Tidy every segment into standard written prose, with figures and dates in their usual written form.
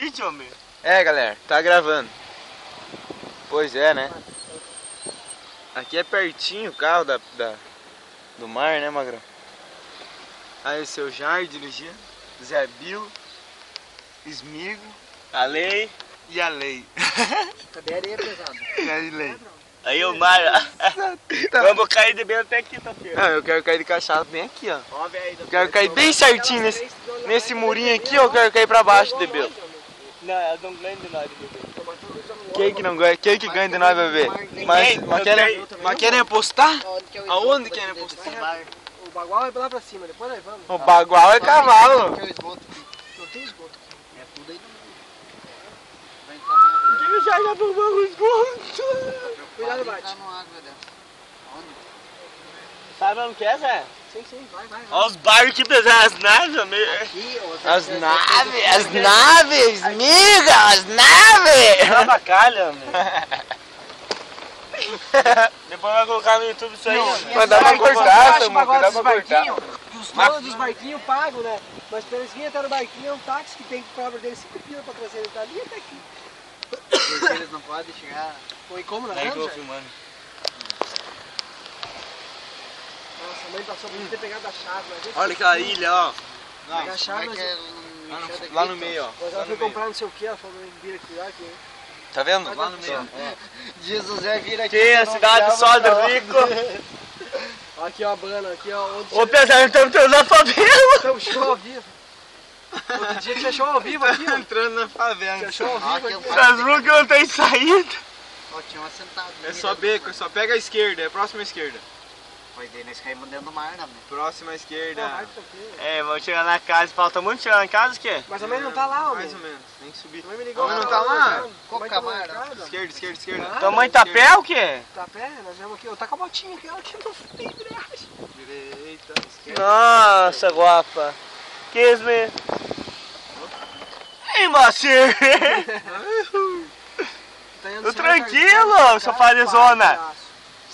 Vídeo, homem. É, galera, tá gravando. Pois é, né? Aqui é pertinho o carro do mar, né, Magrão? Aí o seu Jardim, Zé Bilo, Esmigo, A lei. e a Lei. Cadê a areia pesada? E a Lei. Aí o mar. Vamos cair de bem até quinta-feira. Não, eu quero cair de cachaça bem aqui, ó. Ó, velho. Eu quero cair bem certinho nesse murinho aqui, ó. Eu quero cair pra baixo de Belo. Não, elas não ganham de nós, bebê. Quem que não ganha? Quem que ganha de nós, bebê? Mas querem apostar? Aonde querem apostar? O bagual é lá pra cima, depois nós vamos. O bagual é cavalo. Não tem esgoto aqui. É tudo aí no meio. Vai entrar na água. Quem já pro banco esgoto? Cuidado, bate. Entrar no água dentro. Onde? Sabe onde que é, Zé? Sim, vai. Olha os barcos que pesaram as naves, meu. Aqui, ó. As naves, amiga, as naves. Uma bacalha, meu. Depois vai colocar no YouTube isso aí, mano. Mas dá pra cortar, Samuca, dá pra cortar. Os donos dos barquinhos pagam, né? Mas pra eles virem até no barquinho é um táxi que tem que cobra deles 5 pila pra trazer ele dali até aqui. Porque eles não podem chegar. Foi como na Aí que eu granja? tô filmando. Nossa, a mãe passou por ter pegado a chave. Mas Olha aquela ilha, ó. Pegar a chave, Como é mas... que é Lá no meio, ó. Mas ela foi comprar não sei o que, ela falou, vira aqui, aqui. Tá vendo? Lá no meio, ó. Diz o Zé vira aqui. Que a cidade só do rico. Aqui, ó, a bana, aqui, ó. Ô, pesado, estamos tendo a favela. Então, show ao vivo. Outro dia tinha show ao vivo aqui, ó. Entrando na favela. Tinha show ao vivo aqui. Essas ruas que não tem saída. Ó, tinha um assentado. É só beco, só pega a esquerda, é a próxima esquerda. Pois daí nós caímos dentro do mar, né? Próxima esquerda. Vai isso aqui. É, vamos chegar na casa. Falta muito chegar na casa, o quê? Mas a mãe não tá lá, ó. Mais ou menos, tem que subir. A mãe me ligou. A mãe não tá lá? Qual camar? Esquerda. Tua mãe tá pé ou o quê? Tá a pé, nós vamos aqui. Ó, tá com a botinha aqui, ela que não tem embreagem. Direita, esquerda. Nossa, guapa. Kiss me. Ei, mocinho. Tá indo Tô sem tranquilo, cartão, sou cara, fazezona. palhaço.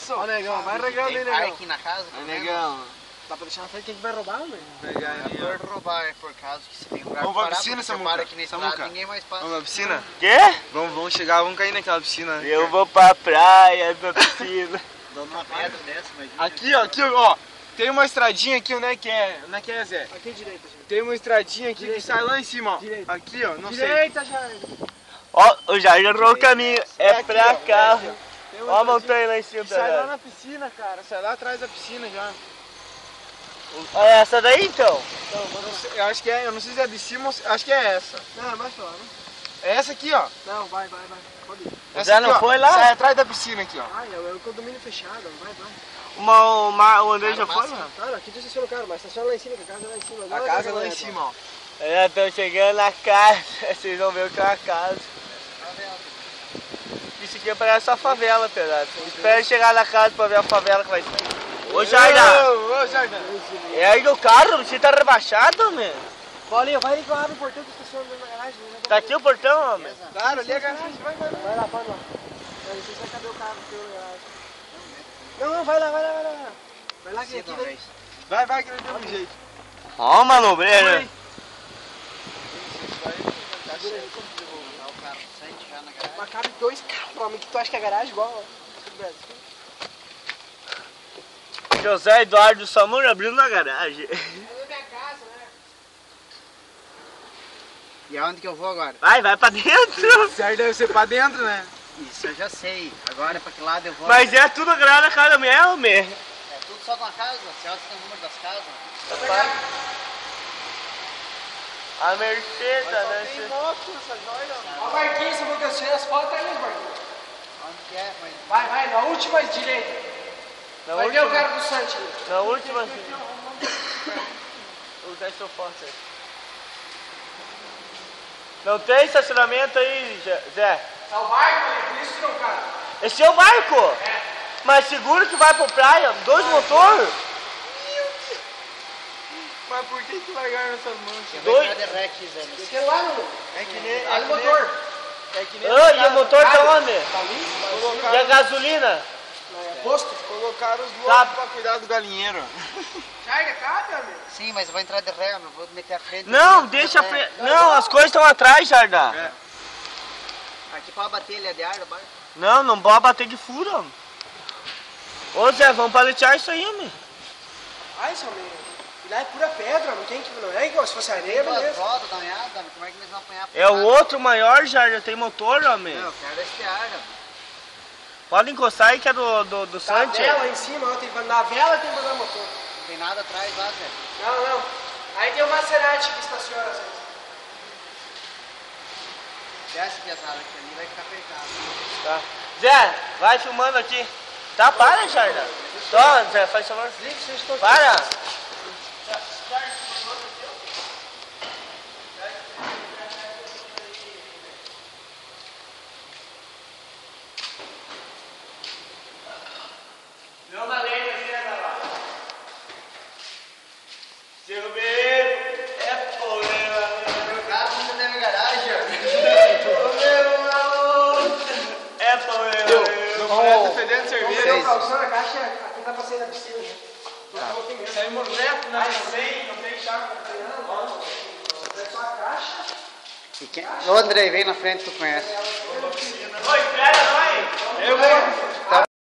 Ó, negão, vai regando aí, Tem negão. parque na casa? Aí, negão. Dá pra deixar na frente quem que vai roubar, mãe? Pegar ali, ó. Por roubar, por causa que você tem lugar Vamos pra parar, piscina, porque você Samuca? para aqui nesse Samuca. lado, ninguém mais passa. Vamos na piscina? Quê? Vamos chegar, vamos cair naquela piscina. Eu vou pra praia, na piscina. Dando uma pedra dessa, mas... Aqui, ó. Tem uma estradinha aqui, onde é que é? Onde é que é, Zé? Aqui direita, gente. Tem uma estradinha aqui que Direita. sai lá em cima, ó. Direita. Aqui, ó, não sei. Direita, já. Ó, o Jair errou o caminho. É aqui, pra ó, cá. aqui, ó. Tem uma Ó a estradinha montanha lá em cima. que sai lá Tá na piscina, cara. Sai lá atrás da piscina já. Olha essa daí, então. Eu acho que é, eu não sei se é de cima, acho que é essa. Não, é mais pra lá, né? É essa aqui, ó. Não, vai. Pode ir. Essa Já aqui, não ó. foi lá? Sai atrás da piscina aqui, ó. Ai, é o condomínio fechado, vai. O André já foi, mano. Claro, aqui tu estaciona o carro, mas estaciona lá em cima, que a casa é lá em cima. A Agora casa é vai lá em reto. cima, ó. Já estão chegando na casa. Vocês vão ver o que é a casa. Isso aqui parece a favela, pedaço. Espera chegar na casa pra ver a favela que vai ser. Ô, Jardim. Ô, Jardim. É aí do carro, você tá rebaixado, homem. Paulinho, vai aí que eu abro o portão que estaciona dentro da garagem. Né? Tá aqui o portão, homem. Claro, ali é a garagem. Vai. Vai lá, pode lá. Não sei se vai caber o carro que eu na garagem. Não, vai lá. Vai lá que aqui daí. Vai, que ele deu um jeito. Ó, manobreiro. O carro sente já na garagem. Mas cabe 2 carros, homem, que tu acha que é garagem igual, ó. José Eduardo Samura abrindo na garagem. É minha casa, né? E aonde que eu vou agora? Vai pra dentro. Certo deve ser pra dentro, né? Isso eu já sei. Agora pra que lado eu vou? Mas é tudo grana na casa mesmo, homem. É tudo só na casa? Você acha que tem o número das casas? A Mercedes, né? Tem moto essa joia, ó. Ó, Marquinhos, eu vou descer as fotos aí, Marquinhos. Onde que é? Mas... Vai, na última direita. Na Vai ver o última, cara do Santos. na última. Usar seu forte aí. Não tem estacionamento aí, Zé? É o barco, né? Por isso que não cabe. Esse é o barco? É. Mas seguro que vai pra praia, 2 motores? Mas por que largaram essas manchas? Dois. Esse é lá, mano. É que nem... Olha o motor. É que nem... Ah, e o motor tá onde? Tá ali? E a gasolina? Não, é posto. Colocaram os Tá. lobos pra cuidar do galinheiro. Charga, cabe, amigo. Sim, mas eu vou entrar de ré, meu. Vou meter a frente. Não, deixa a frente. Não, as coisas estão atrás, Jardá. É. Aqui pode bater ele é de ar da barca. Não, não pode bater de furo, homem. Ô Zé, vamos paletear isso aí, homem. Ai, seu amigo. E lá é pura pedra, não tem que. Não é igual se fosse areia, Duas beleza. rodas, dá uma olhada, como é que eles vão apanhar? É o outro maior, Jardá, tem motor, homem. Não, eu quero esse de ar, meu. Pode encostar aí que é do Tá a Santi. vela em cima, ó, tem que mandar a vela e tem que mandar o motor. Não tem nada atrás lá, Zé. Não, não. Aí tem o Maserati que estaciona às vezes. Desce pesado aqui ali, vai ficar apertado. Tá. Zé, vai filmando aqui. Tá, para, Jardá. Só, Zé, faz favor. Desliga, vocês estão Para. Não vai ler, né, lá. Seu bebê é problema. Meu carro não tem minha garagem, ó. É problema. Não parece fedendo cerveja. Vamos pegar o calção na caixa, aqui dá pra sair da piscina, né? Isso aí, moleque, não tem chave. É só a caixa. Ô, Andrei, vem na frente, tu conhece. Oi, espera, vai. Eu vou.